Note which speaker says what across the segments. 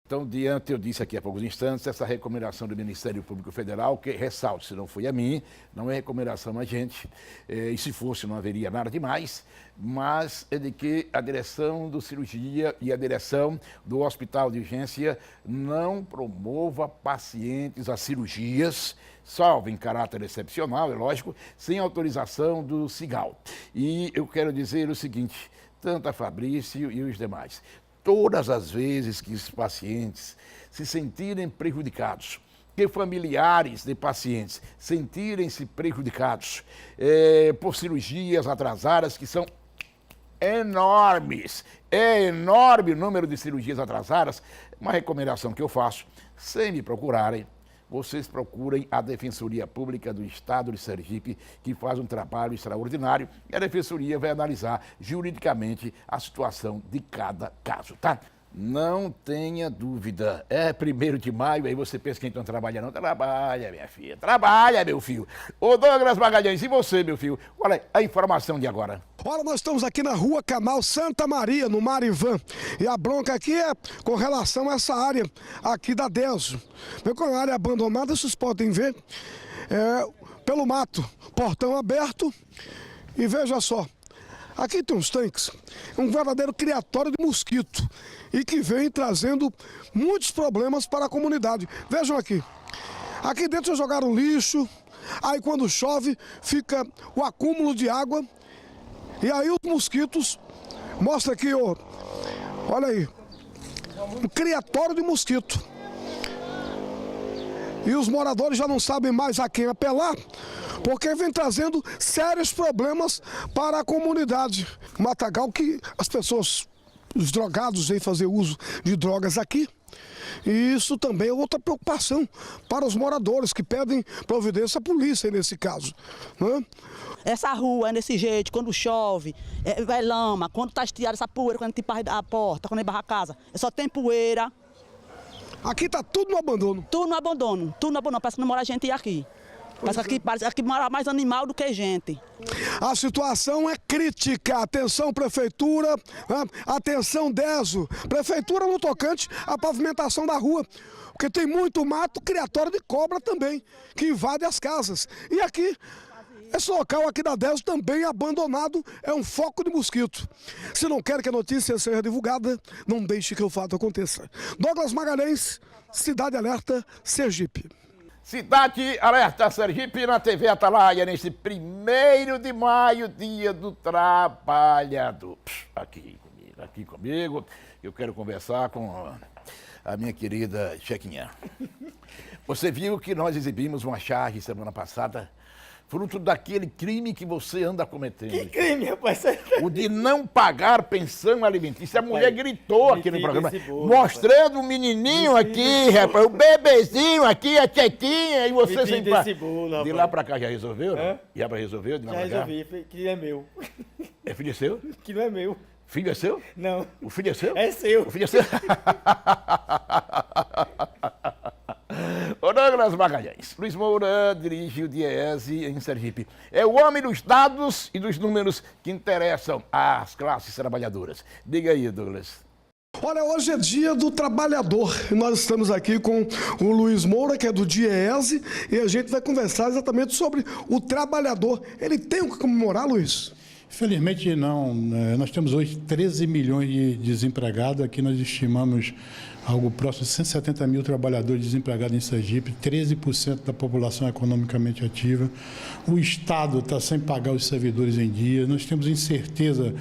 Speaker 1: Então, diante, eu disse aqui há poucos instantes, essa recomendação do Ministério Público Federal, que ressalto, se não foi a mim, não é recomendação a gente, e se fosse não haveria nada demais, mas é de que a direção do cirurgia e a direção do hospital de urgência não promova pacientes a cirurgias, salvo em caráter excepcional, é lógico, sem autorização do CIGAL. E eu quero dizer o seguinte, tanto a Fabrício e os demais, todas as vezes que os pacientes se sentirem prejudicados, que familiares de pacientes sentirem-se prejudicados por cirurgias atrasadas, que são enormes, é enorme o número de cirurgias atrasadas, uma recomendação que eu faço, sem me procurarem, vocês procurem a Defensoria Pública do Estado de Sergipe, que faz um trabalho extraordinário, e a Defensoria vai analisar juridicamente a situação de cada caso, tá? Não tenha dúvida, é 1º de maio, aí você pensa que então trabalha não, trabalha, minha filha, trabalha, meu filho. Ô Douglas Magalhães, e você, meu filho? Olha a informação de agora.
Speaker 2: Olha, nós estamos aqui na Rua Canal Santa Maria, no Marivan, e a bronca aqui é com relação a essa área aqui da DESO. Com a área abandonada, vocês podem ver, pelo mato, portão aberto, e veja só, aqui tem uns tanques, um verdadeiro criatório de mosquito, e que vem trazendo muitos problemas para a comunidade. Vejam aqui, aqui dentro já jogaram lixo, aí quando chove fica o acúmulo de água, e aí os mosquitos, mostra aqui, ó, olha aí, um criatório de mosquito. E os moradores já não sabem mais a quem apelar, porque vem trazendo sérios problemas para a comunidade. Matagal que as pessoas, os drogados vêm fazer uso de drogas aqui. E isso também é outra preocupação para os moradores que pedem providência à polícia nesse caso, né?
Speaker 3: Essa rua é desse jeito, quando chove, vai lama, quando está estiada essa poeira, quando a gente parra a porta, quando a gente barra a casa, só tem poeira.
Speaker 2: Aqui está tudo no abandono.
Speaker 3: Tudo no abandono, parece que não mora gente aqui. Parece que mora mais animal do que gente.
Speaker 2: A situação é crítica. Atenção, Prefeitura, atenção, DESO. Prefeitura no tocante à pavimentação da rua. Porque tem muito mato criatório de cobra também, que invade as casas. E aqui, esse local aqui da DESO também abandonado, é um foco de mosquito. Se não quer que a notícia seja divulgada, não deixe que o fato aconteça. Douglas Magalhães, Cidade Alerta, Sergipe.
Speaker 1: Cidade Alerta Sergipe na TV Atalaia, neste 1º de maio, dia do trabalhador. Aqui comigo, eu quero conversar com a minha querida Chequinha. Você viu que nós exibimos uma charge semana passada, fruto daquele crime que você anda cometendo.
Speaker 4: Que crime, rapaz?
Speaker 1: O de não pagar pensão alimentícia. A mulher gritou aqui no programa, mostrando o menininho aqui, rapaz, o bebezinho aqui, a Chequinha, e você sem pagar. De lá pra cá já resolveu, não? Já resolveu?
Speaker 4: Já resolvi, que é meu.
Speaker 1: É filho seu?
Speaker 4: Que não é meu.
Speaker 1: Filho é seu?
Speaker 4: Não.
Speaker 1: O filho é seu?
Speaker 4: É seu.
Speaker 1: O filho é seu? Ô Douglas Magalhães, Luiz Moura dirige o DIEESE em Sergipe. É o homem dos dados e dos números que interessam às classes trabalhadoras. Diga aí, Douglas.
Speaker 2: Olha, hoje é dia do trabalhador. Nós estamos aqui com o Luiz Moura, que é do DIEESE, e a gente vai conversar exatamente sobre o trabalhador. Ele tem o que comemorar, Luiz?
Speaker 5: Infelizmente não. Nós temos hoje 13 milhões de desempregados. Aqui nós estimamos algo próximo de 170 mil trabalhadores desempregados em Sergipe, 13% da população economicamente ativa. O Estado está sem pagar os servidores em dia. Nós temos incerteza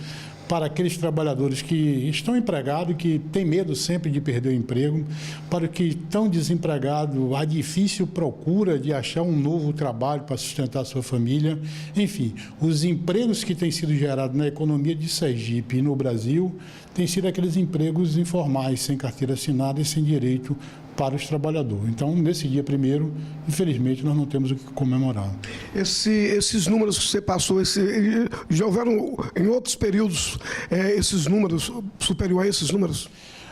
Speaker 5: para aqueles trabalhadores que estão empregados, que têm medo sempre de perder o emprego, para os que estão desempregados, a difícil procura de achar um novo trabalho para sustentar a sua família. Enfim, os empregos que têm sido gerados na economia de Sergipe e no Brasil têm sido aqueles empregos informais, sem carteira assinada e sem direito para os trabalhadores. Então, nesse dia 1º, infelizmente, nós não temos o que comemorar.
Speaker 2: Esses números que você passou, já houveram em outros períodos esses números, superior a esses números?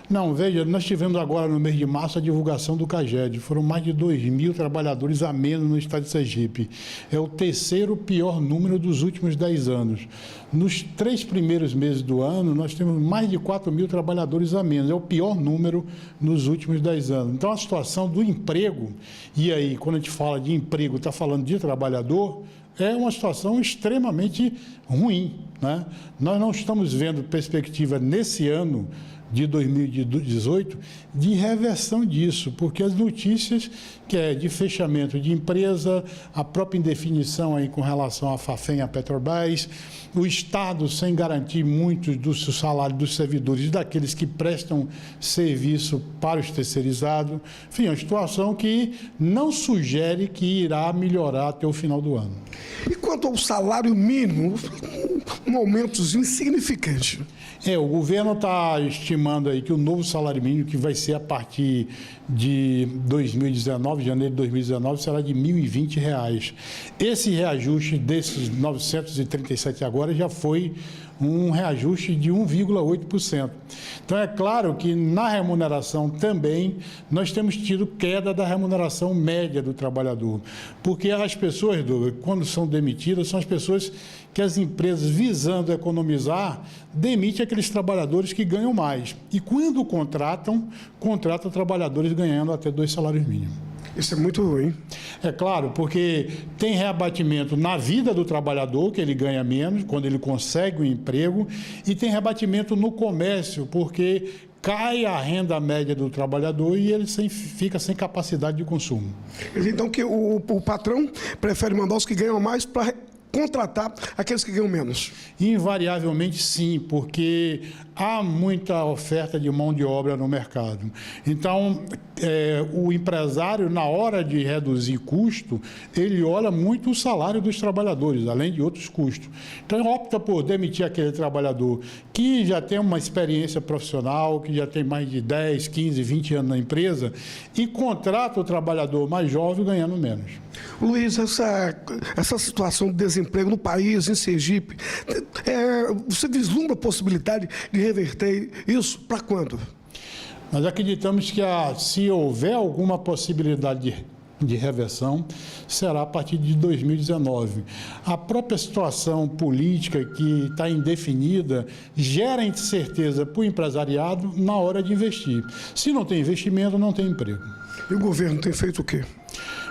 Speaker 5: Não, veja, nós tivemos agora no mês de março a divulgação do CAGED. Foram mais de 2.000 trabalhadores a menos no estado de Sergipe. É o terceiro pior número dos últimos 10 anos. Nos 3 primeiros meses do ano, nós temos mais de 4.000 trabalhadores a menos. É o pior número nos últimos 10 anos. Então, a situação do emprego, e aí, quando a gente fala de emprego, está falando de trabalhador, é uma situação extremamente ruim, né? Nós não estamos vendo perspectiva nesse ano de 2018 de reversão disso, porque as notícias que é de fechamento de empresa, a própria indefinição aí com relação à Fafem, à Petrobras, o Estado sem garantir muito do salário dos servidores e daqueles que prestam serviço para os terceirizados. Enfim, é uma situação que não sugere que irá melhorar até o final do ano.
Speaker 2: E quanto ao salário mínimo, um aumento insignificante.
Speaker 5: O governo está estimando aí que o novo salário mínimo, que vai ser a partir de 2019, janeiro de 2019, será de R$ 1.020. Esse reajuste desses 937 agora já foi um reajuste de 1,8%. Então, é claro que na remuneração também nós temos tido queda da remuneração média do trabalhador, porque as pessoas, quando são demitidas, são as pessoas que as empresas, visando economizar, demitem aqueles trabalhadores que ganham mais. E quando contratam trabalhadores ganhando até 2 salários mínimos.
Speaker 2: Isso é muito ruim.
Speaker 5: É claro, porque tem reabatimento na vida do trabalhador, que ele ganha menos, quando ele consegue um emprego, e tem reabatimento no comércio, porque cai a renda média do trabalhador e ele fica sem capacidade de consumo.
Speaker 2: Então, que o patrão prefere mandar os que ganham mais para contratar aqueles que ganham menos?
Speaker 5: Invariavelmente sim, porque há muita oferta de mão de obra no mercado. Então, o empresário, na hora de reduzir custo, ele olha muito o salário dos trabalhadores, além de outros custos. Então, ele opta por demitir aquele trabalhador que já tem uma experiência profissional, que já tem mais de 10, 15, 20 anos na empresa, e contrata o trabalhador mais jovem ganhando menos.
Speaker 2: Luiz, essa situação de desemprego no país, em Sergipe, você vislumbra a possibilidade de reverter isso para quando?
Speaker 5: Nós acreditamos que se houver alguma possibilidade de reversão, será a partir de 2019. A própria situação política que está indefinida gera incerteza para o empresariado na hora de investir. Se não tem investimento, não tem emprego.
Speaker 2: E o governo tem feito o quê?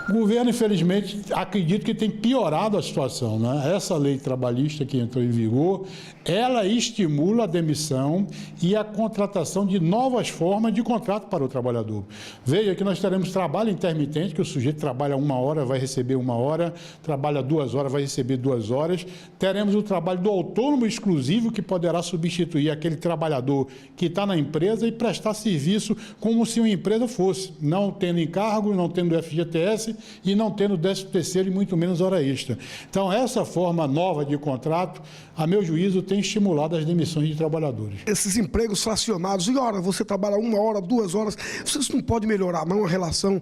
Speaker 5: O governo, infelizmente, acredito que tem piorado a situação, né? Essa lei trabalhista que entrou em vigor, ela estimula a demissão e a contratação de novas formas de contrato para o trabalhador. Veja que nós teremos trabalho intermitente, que o sujeito trabalha 1 hora, vai receber 1 hora, trabalha 2 horas, vai receber 2 horas. Teremos o trabalho do autônomo exclusivo, que poderá substituir aquele trabalhador que está na empresa e prestar serviço como se uma empresa fosse, não tendo encargo, não tendo FGTS, e não tendo 13º e muito menos hora extra. Então, essa forma nova de contrato, a meu juízo, tem estimulado as demissões de trabalhadores.
Speaker 2: Esses empregos fracionados, e ora, você trabalha 1 hora, 2 horas, vocês não podem melhorar não a relação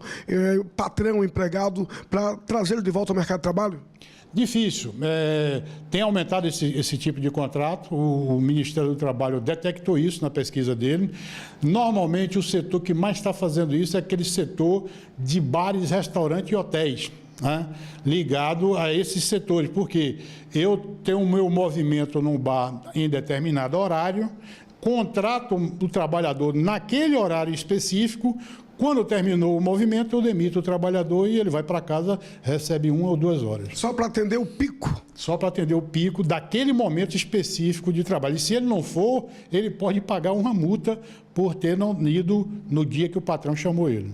Speaker 2: patrão-empregado para trazê-lo de volta ao mercado de trabalho?
Speaker 5: Difícil. Tem aumentado esse tipo de contrato, o Ministério do Trabalho detectou isso na pesquisa dele. Normalmente, o setor que mais está fazendo isso é aquele setor de bares, restaurantes e hotéis, né? Ligado a esses setores, porque eu tenho o meu movimento num bar em determinado horário, contrato o trabalhador naquele horário específico. Quando terminou o movimento, eu demito o trabalhador e ele vai para casa, recebe 1 ou 2 horas.
Speaker 2: Só para atender o pico?
Speaker 5: Só para atender o pico daquele momento específico de trabalho. E se ele não for, ele pode pagar uma multa por ter não ido no dia que o patrão chamou ele.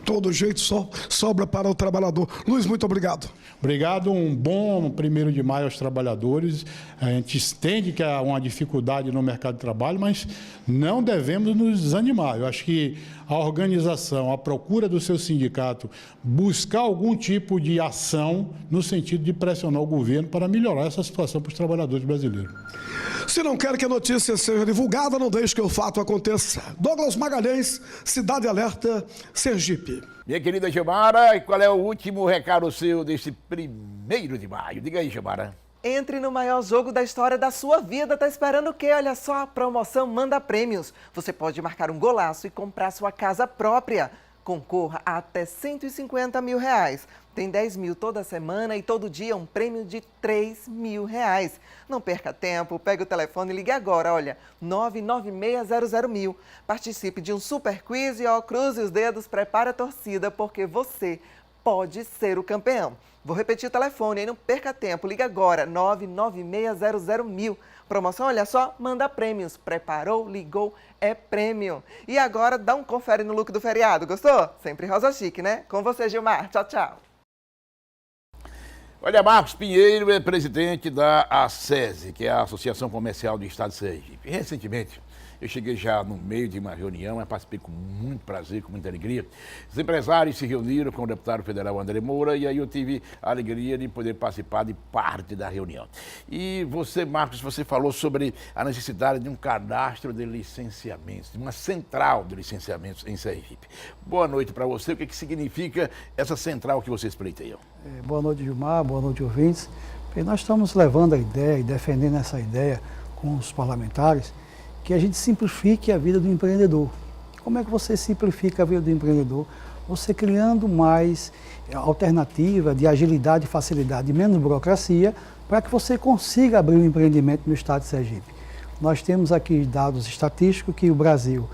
Speaker 2: Todo jeito só sobra para o trabalhador. Luiz, muito obrigado.
Speaker 5: Obrigado, um bom 1º de maio aos trabalhadores. A gente entende que há uma dificuldade no mercado de trabalho, mas não devemos nos desanimar. Eu acho que a organização, a procura do seu sindicato, buscar algum tipo de ação no sentido de pressionar o governo para melhorar essa situação para os trabalhadores brasileiros.
Speaker 2: Se não quer que a notícia seja divulgada, não deixe que o fato aconteça. Douglas Magalhães, Cidade Alerta, Sergipe.
Speaker 1: Minha querida Gilmara, e qual é o último recado seu deste 1º de maio? Diga aí, Gilmara.
Speaker 6: Entre no maior jogo da história da sua vida. Tá esperando o quê? Olha só, a promoção Manda Prêmios. Você pode marcar um golaço e comprar sua casa própria. Concorra a até R$150 mil. Tem 10 mil toda semana e todo dia um prêmio de R$3 mil. Não perca tempo, pegue o telefone e ligue agora, olha, 99600 Participe de um super quiz e, cruze os dedos, prepare a torcida, porque você pode ser o campeão. Vou repetir o telefone, aí não perca tempo, liga agora, 99600 Promoção, olha só, Manda Prêmios. Preparou, ligou, é prêmio. E agora dá um confere no look do feriado, gostou? Sempre rosa chique, né? Com você, Gilmar. Tchau, tchau.
Speaker 1: Olha, Marcos Pinheiro é presidente da ACESE, que é a Associação Comercial do Estado de Sergipe. Recentemente, eu cheguei já no meio de uma reunião, eu participei com muito prazer, com muita alegria. Os empresários se reuniram com o deputado federal André Moura e aí eu tive a alegria de poder participar de parte da reunião. E você, Marcos, você falou sobre a necessidade de um cadastro de licenciamentos, de uma central de licenciamentos em Sergipe. Boa noite para você. O que significa essa central que vocês pleiteiam?
Speaker 7: Boa noite, Gilmar. Boa noite, ouvintes. E nós estamos levando a ideia e defendendo essa ideia com os parlamentares que a gente simplifique a vida do empreendedor. Como é que você simplifica a vida do empreendedor? Você criando mais alternativa de agilidade, facilidade, menos burocracia, para que você consiga abrir um empreendimento no estado de Sergipe. Nós temos aqui dados estatísticos que o Brasil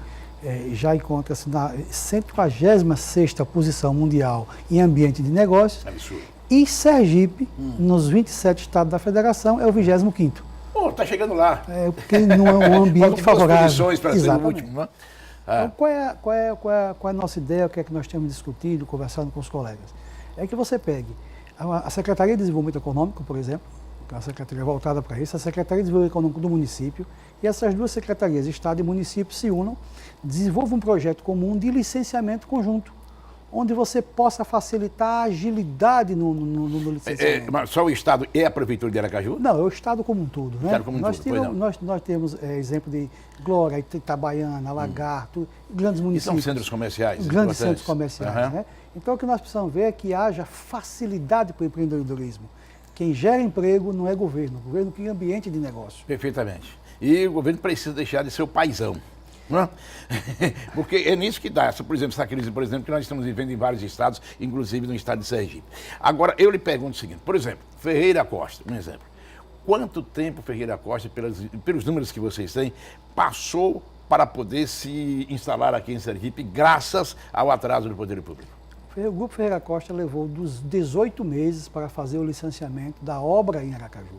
Speaker 7: já encontra-se na 146ª posição mundial em ambiente de negócios.
Speaker 1: Absurdo.
Speaker 7: E Sergipe, nos 27 estados da federação, é o 25º.
Speaker 1: Pô, tá chegando lá.
Speaker 7: Porque não é um ambiente favorável.
Speaker 1: Posições para ser o último, né?
Speaker 7: Então, qual é a nossa ideia, o que é que nós temos discutido, conversando com os colegas? É que você pegue a Secretaria de Desenvolvimento Econômico, por exemplo, que é uma secretaria voltada para isso, a Secretaria de Desenvolvimento Econômico do município, e essas duas secretarias, Estado e município, se unam, desenvolvam um projeto comum de licenciamento conjunto, onde você possa facilitar a agilidade no licenciamento.
Speaker 1: Mas só o Estado e a Prefeitura de Aracaju?
Speaker 7: Não, é o Estado como um todo. Né? Nós temos exemplo de Glória, Itabaiana, Lagarto, grandes municípios.
Speaker 1: E são centros comerciais?
Speaker 7: Grandes centros comerciais. Né? Então o que nós precisamos ver é que haja facilidade para o empreendedorismo. Quem gera emprego não é governo, o governo cria ambiente de negócio.
Speaker 1: Perfeitamente. E o governo precisa deixar de ser o paizão. Não? Porque é nisso que dá, por exemplo, essa crise, que nós estamos vivendo em vários estados, inclusive no estado de Sergipe. Agora, eu lhe pergunto o seguinte, por exemplo, Ferreira Costa, um exemplo. Quanto tempo Ferreira Costa, pelos números que vocês têm, passou para poder se instalar aqui em Sergipe, graças ao atraso do Poder Público?
Speaker 7: O Grupo Ferreira Costa levou dos 18 meses para fazer o licenciamento da obra em Aracaju.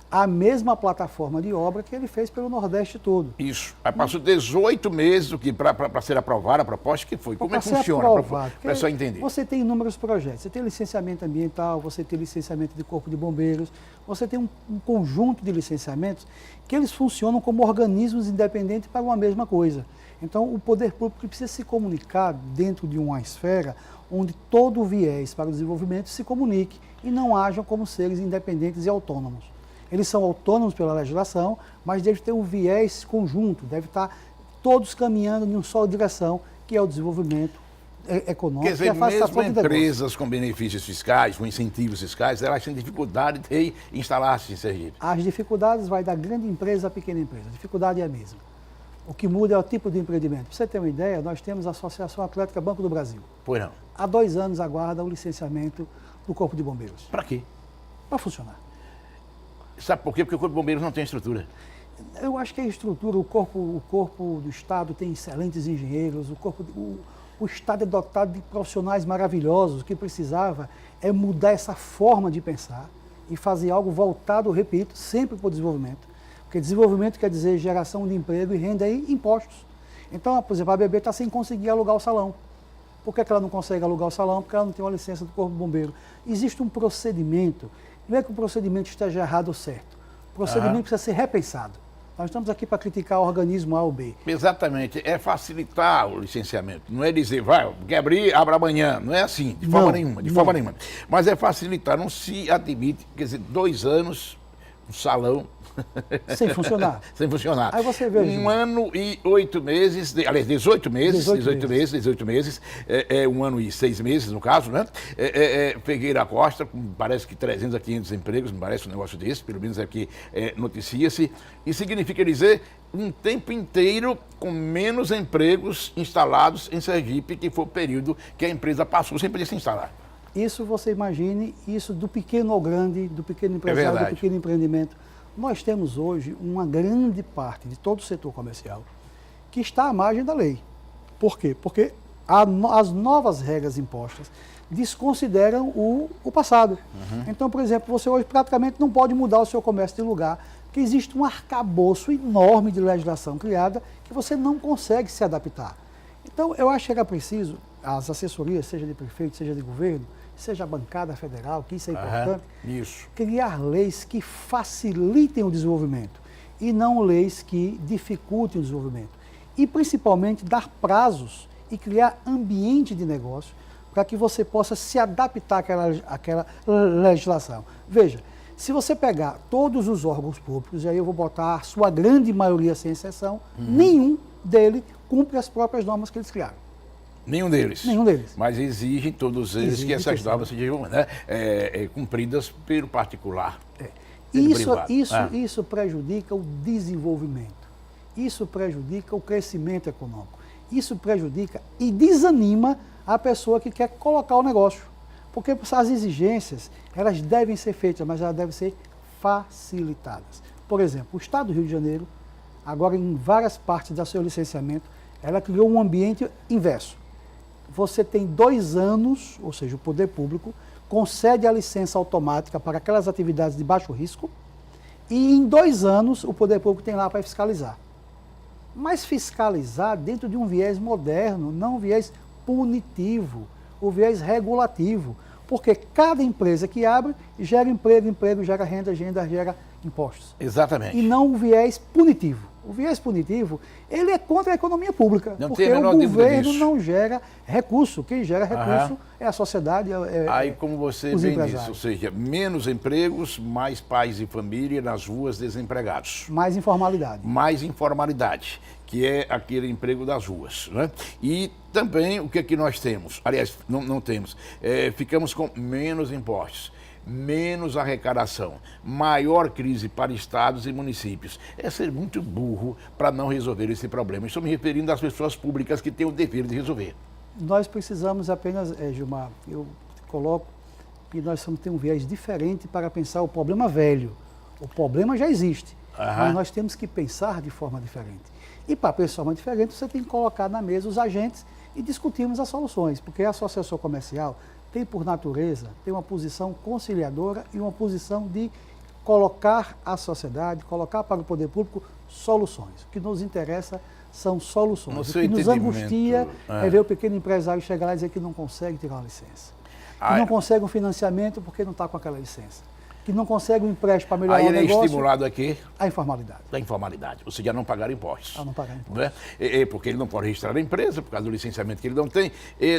Speaker 7: A mesma plataforma de obra que ele fez pelo Nordeste todo. Isso.
Speaker 1: Aí passou 18 meses para ser aprovada a proposta, que foi. Como é que funciona? Para o pessoal entender.
Speaker 7: Você tem inúmeros projetos. Você tem licenciamento ambiental, você tem licenciamento de Corpo de Bombeiros, você tem um conjunto de licenciamentos que eles funcionam como organismos independentes para uma mesma coisa. Então, o poder público precisa se comunicar dentro de uma esfera onde todo o viés para o desenvolvimento se comunique e não hajam como seres independentes e autônomos. Eles são autônomos pela legislação, mas devem ter um viés conjunto, devem estar todos caminhando em uma só direção, que é o desenvolvimento econômico.
Speaker 1: Quer dizer, mesmo empresas com benefícios fiscais, com incentivos fiscais, elas têm dificuldade de instalar-se em Sergipe.
Speaker 7: As dificuldades vai da grande empresa à pequena empresa, a dificuldade é a mesma. O que muda é o tipo de empreendimento. Para você ter uma ideia, nós temos a Associação Atlética Banco do Brasil.
Speaker 1: Pois não.
Speaker 7: Há 2 anos aguarda o licenciamento do Corpo de Bombeiros.
Speaker 1: Para quê?
Speaker 7: Para funcionar.
Speaker 1: Sabe por quê? Porque o Corpo de Bombeiros não tem estrutura.
Speaker 7: Eu acho que a estrutura, o corpo do Estado tem excelentes engenheiros, o Estado é dotado de profissionais maravilhosos. O que precisava é mudar essa forma de pensar e fazer algo voltado, repito, sempre para o desenvolvimento. Porque desenvolvimento quer dizer geração de emprego e renda e impostos. Então, por exemplo, a ABB está sem conseguir alugar o salão. Por que ela não consegue alugar o salão? Porque ela não tem uma licença do Corpo de Bombeiro. Existe um procedimento. Não é que o procedimento esteja errado ou certo. O procedimento precisa ser repensado. Nós estamos aqui para criticar o organismo A ou B.
Speaker 1: Exatamente. É facilitar o licenciamento. Não é dizer, quer abrir, abra amanhã. Não é assim, de forma nenhuma. Mas é facilitar. Não se admite, quer dizer, 2 anos, um salão,
Speaker 7: Sem funcionar.
Speaker 1: Sem funcionar.
Speaker 7: Aí você vê,
Speaker 1: 1 ano e 8 meses, aliás, 18 meses, 18 meses, 1 ano e 6 meses, no caso, né? Figueira Costa, com parece que 300 a 500 empregos, me parece um negócio desse, pelo menos é que noticia-se, e significa dizer um tempo inteiro com menos empregos instalados em Sergipe, que foi o período que a empresa passou sem poder se instalar.
Speaker 7: Isso você imagine, isso do pequeno ao grande, do pequeno empresário, do pequeno empreendimento. Nós temos hoje uma grande parte de todo o setor comercial que está à margem da lei. Por quê? Porque as novas regras impostas desconsideram o passado. Então, por exemplo, você hoje praticamente não pode mudar o seu comércio de lugar, porque existe um arcabouço enorme de legislação criada que você não consegue se adaptar. Então, eu acho que era preciso, as assessorias, seja de prefeito, seja de governo, seja a bancada federal, que isso é importante, criar leis que facilitem o desenvolvimento e não leis que dificultem o desenvolvimento. E, principalmente, dar prazos e criar ambiente de negócio para que você possa se adaptar àquela legislação. Veja, se você pegar todos os órgãos públicos, e aí eu vou botar a sua grande maioria sem exceção, nenhum dele cumpre as próprias normas que eles criaram.
Speaker 1: Nenhum deles.
Speaker 7: Nenhum deles.
Speaker 1: Mas exigem todos eles que essas normas sejam cumpridas pelo particular.
Speaker 7: Isso prejudica o desenvolvimento. Isso prejudica o crescimento econômico. Isso prejudica e desanima a pessoa que quer colocar o negócio. Porque as exigências, elas devem ser feitas, mas elas devem ser facilitadas. Por exemplo, o Estado do Rio de Janeiro, agora em várias partes do seu licenciamento, ela criou um ambiente inverso. Você tem 2 anos, ou seja, o poder público concede a licença automática para aquelas atividades de baixo risco e em 2 anos o poder público tem lá para fiscalizar. Mas fiscalizar dentro de um viés moderno, não um viés punitivo, o viés regulativo. Porque cada empresa que abre gera emprego gera renda gera impostos.
Speaker 1: Exatamente.
Speaker 7: E não o viés punitivo. O viés punitivo, ele é contra a economia pública,
Speaker 1: não
Speaker 7: porque o governo não gera recurso. Quem gera recurso é a sociedade.
Speaker 1: Aí, como você bem disse, ou seja, menos empregos, mais pais e família nas ruas desempregados.
Speaker 7: Mais informalidade.
Speaker 1: Mais informalidade, que é aquele emprego das ruas. Né? E também o que aqui nós temos, aliás, não temos, ficamos com menos impostos, menos arrecadação, maior crise para estados e municípios. É ser muito burro para não resolver esse problema. Estou me referindo às pessoas públicas que têm o dever de resolver.
Speaker 7: Nós precisamos apenas, Gilmar, eu coloco que nós temos que ter um viés diferente para pensar o problema velho. O problema já existe, mas nós temos que pensar de forma diferente. E para pensar de forma diferente, você tem que colocar na mesa os agentes e discutirmos as soluções, porque a associação comercial tem, por natureza, tem uma posição conciliadora e uma posição de colocar à sociedade, colocar para o poder público soluções. O que nos interessa são soluções. O que nos angustia é ver o pequeno empresário chegar lá e dizer que não consegue tirar uma licença. Que não consegue um financiamento porque não está com aquela licença. Que não consegue um empréstimo para melhorar o negócio. Aí ele é estimulado aqui? A informalidade. A informalidade, ou seja, a não pagar impostos. A não pagar impostos. Né? Porque ele não pode registrar a empresa, por causa do licenciamento que ele não tem.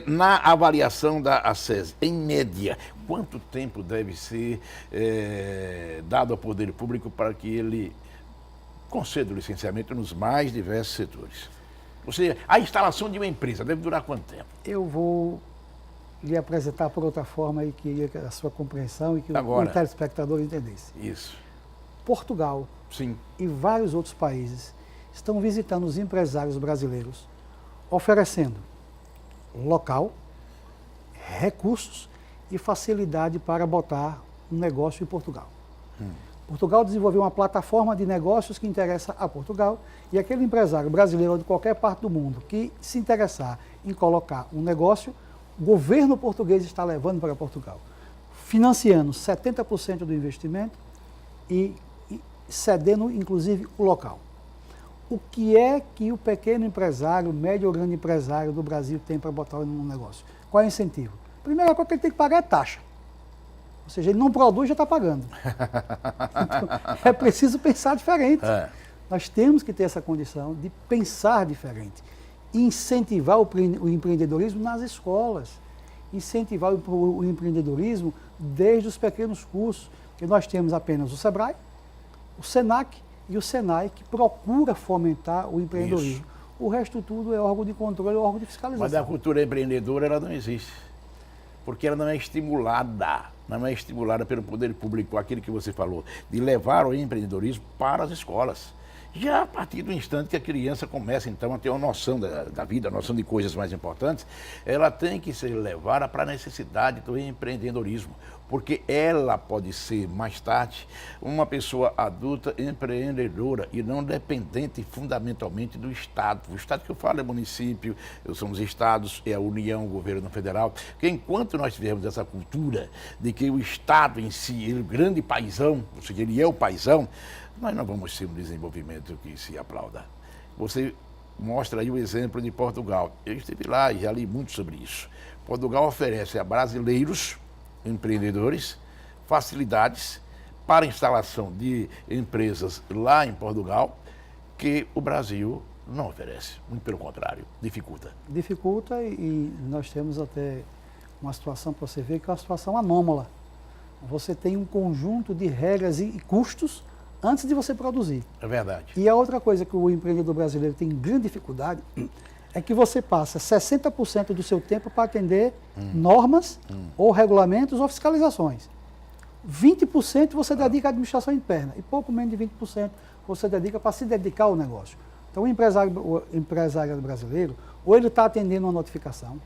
Speaker 7: Na avaliação da ACES, em média, quanto tempo deve ser dado ao poder público para que ele conceda o licenciamento nos mais diversos setores? Ou seja, a instalação de uma empresa deve durar quanto tempo? Eu vou lhe apresentar por outra forma e que a sua compreensão e que o telespectador entendesse. Isso. Portugal e vários outros países estão visitando os empresários brasileiros, oferecendo local, recursos e facilidade para botar um negócio em Portugal. Portugal desenvolveu uma plataforma de negócios que interessa a Portugal e aquele empresário brasileiro de qualquer parte do mundo que se interessar em colocar um negócio, o governo português está levando para Portugal, financiando 70% do investimento e cedendo, inclusive, o local. O que é que o pequeno empresário, o médio ou grande empresário do Brasil tem para botar num negócio? Qual é o incentivo? A primeira coisa que ele tem que pagar é taxa. Ou seja, ele não produz, já está pagando. Então, é preciso pensar diferente. Nós temos que ter essa condição de pensar diferente. Incentivar o empreendedorismo nas escolas, incentivar o empreendedorismo desde os pequenos cursos, que nós temos apenas o SEBRAE, o SENAC e o SENAI, que procura fomentar o empreendedorismo.
Speaker 1: Isso.
Speaker 7: O resto tudo é órgão de controle, é órgão de fiscalização.
Speaker 1: Mas a cultura empreendedora, ela não existe. Porque ela não é estimulada pelo poder público, aquilo que você falou, de levar o empreendedorismo para as escolas. Já a partir do instante que a criança começa, então, a ter uma noção da vida, a noção de coisas mais importantes, ela tem que ser levada para a necessidade do empreendedorismo, porque ela pode ser, mais tarde, uma pessoa adulta empreendedora e não dependente fundamentalmente do Estado. O Estado que eu falo é município, são os estados, é a União, o governo federal, porque enquanto nós tivermos essa cultura de que o Estado em si, ele é o grande paizão, ou seja, ele é o paizão, nós não vamos ter um desenvolvimento que se aplauda. Você mostra aí o exemplo de Portugal. Eu estive lá e já li muito sobre isso. Portugal oferece a brasileiros, empreendedores, facilidades para a instalação de empresas lá em Portugal que o Brasil não oferece. Muito pelo contrário, dificulta.
Speaker 7: Dificulta e nós temos até uma situação para você ver que é uma situação anômala. Você tem um conjunto de regras e custos antes de você produzir.
Speaker 1: É verdade.
Speaker 7: E a outra coisa que o empreendedor brasileiro tem grande dificuldade é que você passa 60% do seu tempo para atender normas ou regulamentos ou fiscalizações. 20% você dedica à administração interna e pouco menos de 20% você dedica para se dedicar ao negócio. Então o empresário brasileiro, ou ele está atendendo uma notificação,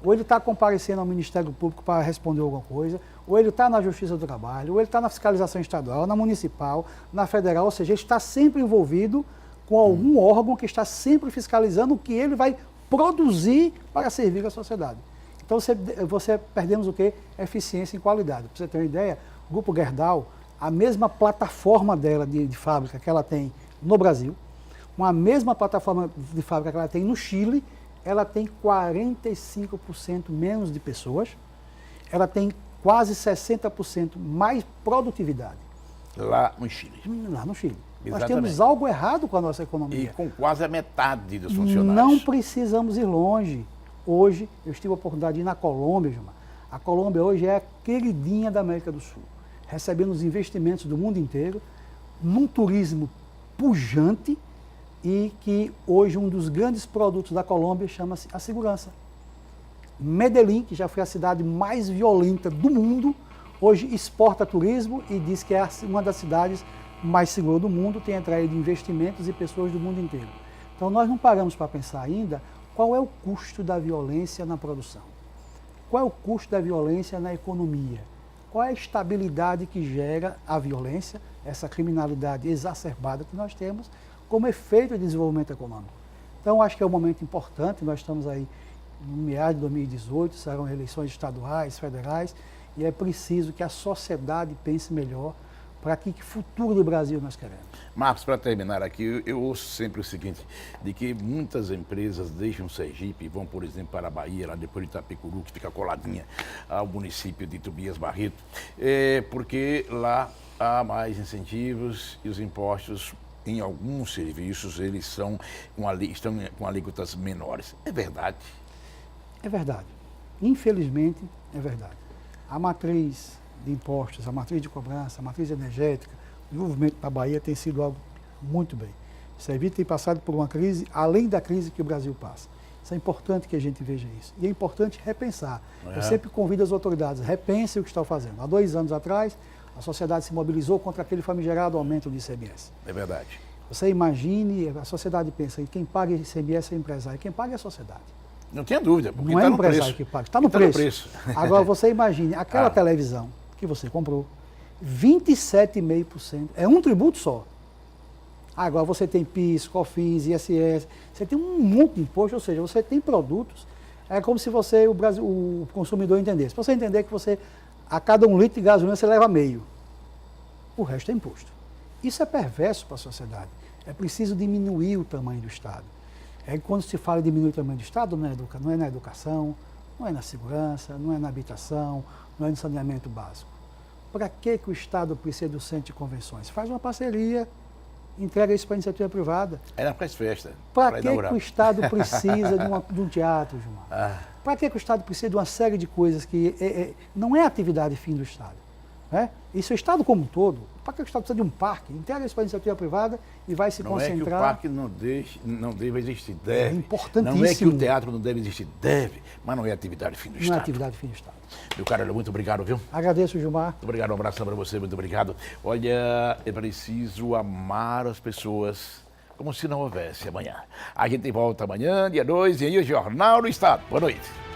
Speaker 7: ou ele está comparecendo ao Ministério Público para responder alguma coisa, ou ele está na Justiça do Trabalho, ou ele está na fiscalização estadual, na municipal, na federal, ou seja, ele está sempre envolvido com algum órgão que está sempre fiscalizando o que ele vai produzir para servir a sociedade. Então você perdemos o quê? Eficiência e qualidade. Para você ter uma ideia, o Grupo Gerdau, a mesma plataforma dela de fábrica que ela tem no Brasil, uma mesma plataforma de fábrica que ela tem no Chile, ela tem 45% menos de pessoas, ela tem quase 60% mais produtividade.
Speaker 1: Lá no Chile.
Speaker 7: Lá no Chile.
Speaker 1: Exatamente.
Speaker 7: Nós temos algo errado com a nossa economia.
Speaker 1: E com quase a metade dos funcionários.
Speaker 7: Não precisamos ir longe. Hoje, eu tive a oportunidade de ir na Colômbia, Gilmar. A Colômbia hoje é a queridinha da América do Sul, recebendo os investimentos do mundo inteiro, num turismo pujante, e que hoje um dos grandes produtos da Colômbia chama-se a segurança. Medellín, que já foi a cidade mais violenta do mundo, hoje exporta turismo e diz que é uma das cidades mais seguras do mundo, tem atraído investimentos e pessoas do mundo inteiro. Então nós não paramos para pensar ainda qual é o custo da violência na produção, qual é o custo da violência na economia, qual é a estabilidade que gera a violência, essa criminalidade exacerbada que nós temos, como efeito de desenvolvimento econômico. Então, acho que é um momento importante, nós estamos aí no meados de 2018, serão eleições estaduais, federais, e é preciso que a sociedade pense melhor para que futuro do Brasil nós queremos.
Speaker 1: Marcos, para terminar aqui, eu ouço sempre o seguinte, de que muitas empresas deixam Sergipe e vão, por exemplo, para a Bahia, lá depois de Itapecuru, que fica coladinha ao município de Tobias Barreto, porque lá há mais incentivos e os impostos em alguns serviços, eles estão com alíquotas menores. É verdade?
Speaker 7: É verdade. Infelizmente, é verdade. A matriz de impostos, a matriz de cobrança, a matriz energética, o desenvolvimento da Bahia tem sido algo muito bem. Sergipe tem passado por uma crise, além da crise que o Brasil passa. Isso é importante que a gente veja isso. E é importante repensar. Eu sempre convido as autoridades, repensem o que estão fazendo. Há 2 anos atrás, a sociedade se mobilizou contra aquele famigerado aumento do ICMS.
Speaker 1: É verdade.
Speaker 7: Você imagine, a sociedade pensa, que quem paga ICMS é o empresário, quem paga é a sociedade.
Speaker 1: Não tenha dúvida, porque
Speaker 7: não é
Speaker 1: está
Speaker 7: o
Speaker 1: no
Speaker 7: empresário
Speaker 1: preço.
Speaker 7: que paga, está no preço. Agora você imagine, aquela televisão que você comprou, 27,5%, é um tributo só. Agora você tem PIS, COFINS, ISS, você tem um monte de imposto, ou seja, você tem produtos, é como se o consumidor entendesse. Para você entender que você, a cada 1 litro de gasolina, você leva meio. O resto é imposto. Isso é perverso para a sociedade. É preciso diminuir o tamanho do Estado. Quando se fala em diminuir o tamanho do Estado, não é na educação, não é na segurança, não é na habitação, não é no saneamento básico. Para que o Estado precisa do centro de convenções? Faz uma parceria, entrega isso para a iniciativa privada.
Speaker 1: Era para as festas.
Speaker 7: Para que o Estado precisa de um teatro, Gilmar? Para que o Estado precisa de uma série de coisas que não é atividade fim do Estado? né? Isso é o Estado como um todo. Para que o Estado precisa de um parque? Integra isso para a iniciativa privada e vai se
Speaker 1: Não é que o
Speaker 7: concentrar.
Speaker 1: parque não deve existir, deve.
Speaker 7: É importantíssimo.
Speaker 1: Não é que o teatro não deve existir, deve. Mas não é atividade fim do
Speaker 7: Não
Speaker 1: Estado.
Speaker 7: é atividade fim do Estado.
Speaker 1: Meu caro, muito obrigado, viu?
Speaker 7: Agradeço, Gilmar.
Speaker 1: Muito obrigado, um abração para você, muito obrigado. Olha, é preciso amar as pessoas como se não houvesse amanhã. A gente volta amanhã, dia 2, e aí o Jornal do Estado. Boa noite.